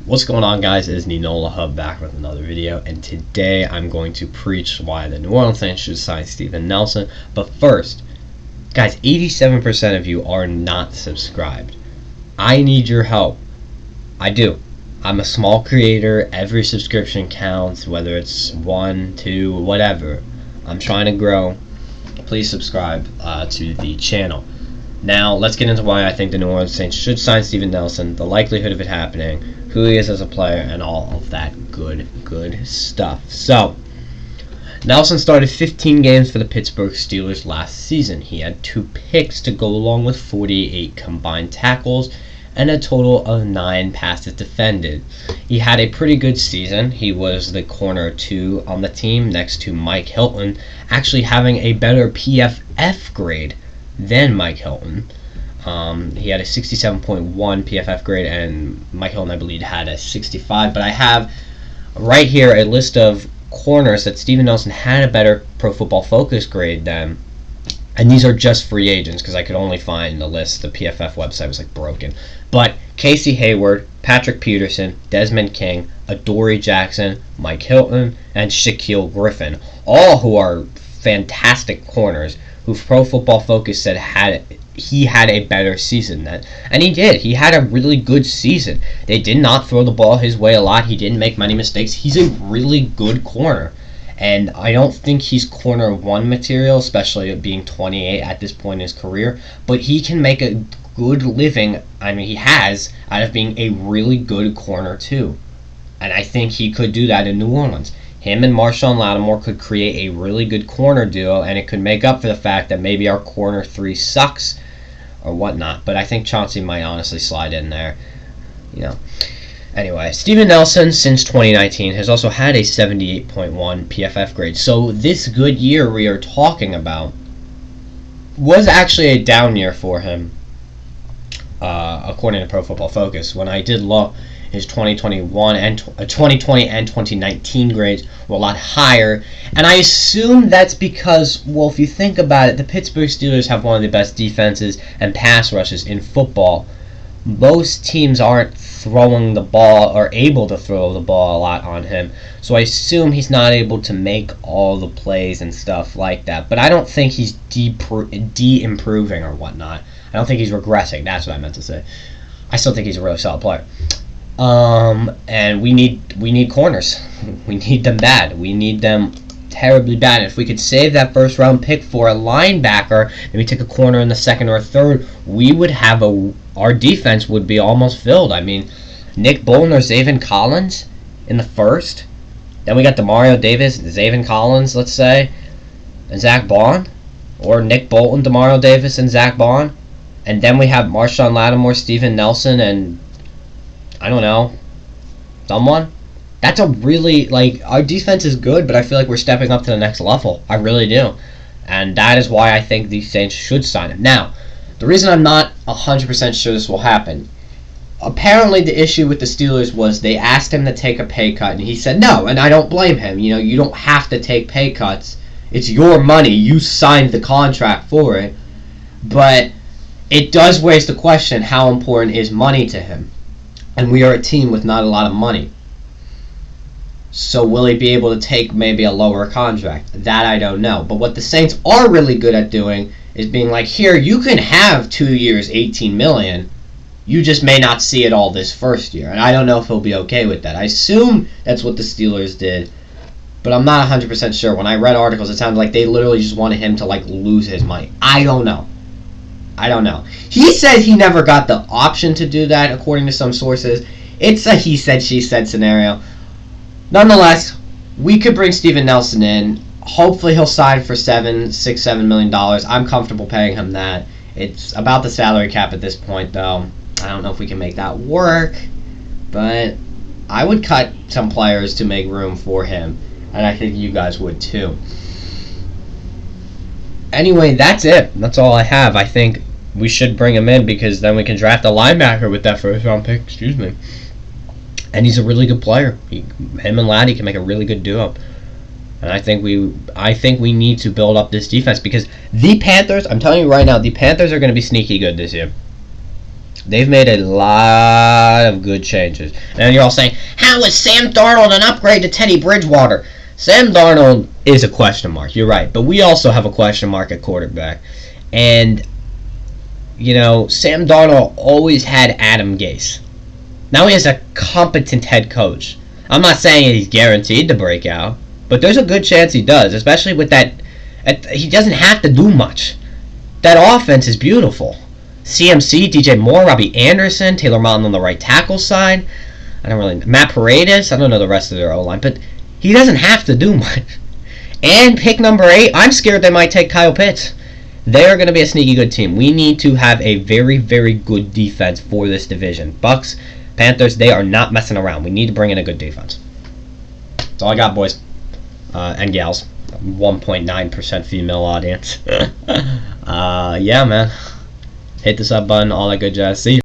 What's going on, guys? It is Ninola Hub back with another video, and today I'm going to preach why the New Orleans Saints should sign Steven Nelson. But first, guys, 87% of you are not subscribed. I need your help. I do. I'm a small creator. Every subscription counts, whether it's 1, 2, whatever. I'm trying to grow. Please subscribe to the channel. Now, let's get into why I think the New Orleans Saints should sign Steven Nelson, the likelihood of it happening, who he is as a player, and all of that good stuff. So, Nelson started 15 games for the Pittsburgh Steelers last season. He had 2 picks to go along with 48 combined tackles and a total of 9 passes defended. He had a pretty good season. He was the corner 2 on the team next to Mike Hilton, actually having a better PFF grade than Mike Hilton. He had a 67.1 PFF grade, and Mike Hilton, I believe, had a 65. But I have right here a list of corners that Steven Nelson had a better Pro Football Focus grade than. And these are just free agents because I could only find the list. The PFF website was like broken. But Casey Hayward, Patrick Peterson, Desmond King, Adoree Jackson, Mike Hilton, and Shaquill Griffin, all who are fantastic corners who Pro Football Focus said he had a better season than. And he did. He had a really good season. They did not throw the ball his way a lot. He didn't make many mistakes. He's a really good corner. And I don't think he's corner 1 material, especially being 28 at this point in his career. But he can make a good living, I mean he has, out of being a really good corner 2. And I think he could do that in New Orleans. Him and Marshon Lattimore could create a really good corner duo, and it could make up for the fact that maybe our corner 3 sucks or whatnot. But I think Chauncey might honestly slide in there, you know. Anyway, Steven Nelson, since 2019, has also had a 78.1 PFF grade. So this good year we are talking about was actually a down year for him, according to Pro Football Focus. When I did look, his 2020 and 2019 grades were a lot higher, and I assume that's because, well, if you think about it, the Pittsburgh Steelers have one of the best defenses and pass rushes in football. Most teams aren't throwing the ball or able to throw the ball a lot on him, so I assume he's not able to make all the plays and stuff like that. But I don't think he's de-improving or whatnot. I don't think he's regressing. That's what I meant to say. I still think he's a really solid player. And we need corners. We need them bad. We need them terribly bad. If we could save that first round pick for a linebacker, maybe take a corner in the 2nd or 3rd, we would have our defense would be almost filled. I mean, Nick Bolton or Zaven Collins in the 1st. Then we got Demario Davis, Zaven Collins, let's say, and Zach Baun, or Nick Bolton, Demario Davis, and Zach Baun. And then we have Marshon Lattimore, Steven Nelson, and I don't know, someone. That's a really, like, our defense is good, but I feel like we're stepping up to the next level. I really do. And that is why I think the Saints should sign him. Now, the reason I'm not 100% sure this will happen, apparently the issue with the Steelers was they asked him to take a pay cut, and he said no, and I don't blame him. You know, you don't have to take pay cuts. It's your money. You signed the contract for it. But it does raise the question, how important is money to him? And we are a team with not a lot of money. So will he be able to take maybe a lower contract? That I don't know. But what the Saints are really good at doing is being like, here, you can have 2 years, $18 million. You just may not see it all this first year. And I don't know if he'll be okay with that. I assume that's what the Steelers did. But I'm not 100% sure. When I read articles, it sounded like they literally just wanted him to, like, lose his money. I don't know. He said he never got the option to do that, according to some sources. It's a he said, she said scenario. Nonetheless, we could bring Steven Nelson in. Hopefully he'll sign for $7 million. I'm comfortable paying him that. It's about the salary cap at this point, though. I don't know if we can make that work, but I would cut some players to make room for him, and I think you guys would too. Anyway, that's it. That's all I have. I think we should bring him in because then we can draft a linebacker with that first round pick. Excuse me. And he's a really good player. Him and Laddie can make a really good duo. And I think we need to build up this defense because the Panthers, I'm telling you right now, the Panthers are going to be sneaky good this year. They've made a lot of good changes. And you're all saying, how is Sam Darnold an upgrade to Teddy Bridgewater? Sam Darnold is a question mark. You're right. But we also have a question mark at quarterback. And, Sam Darnold always had Adam Gase. Now he has a competent head coach. I'm not saying he's guaranteed to break out, but there's a good chance he does, especially with that. He doesn't have to do much. That offense is beautiful. CMC, DJ Moore, Robbie Anderson, Taylor Moton on the right tackle side. Matt Paredes. I don't know the rest of their O-line, but he doesn't have to do much. And pick number 8, I'm scared they might take Kyle Pitts. They're going to be a sneaky good team. We need to have a very, very good defense for this division. Bucks, Panthers, they are not messing around. We need to bring in a good defense. That's all I got, boys and gals. 1.9% female audience. Yeah, man. Hit the sub button, all that good jazz. See you.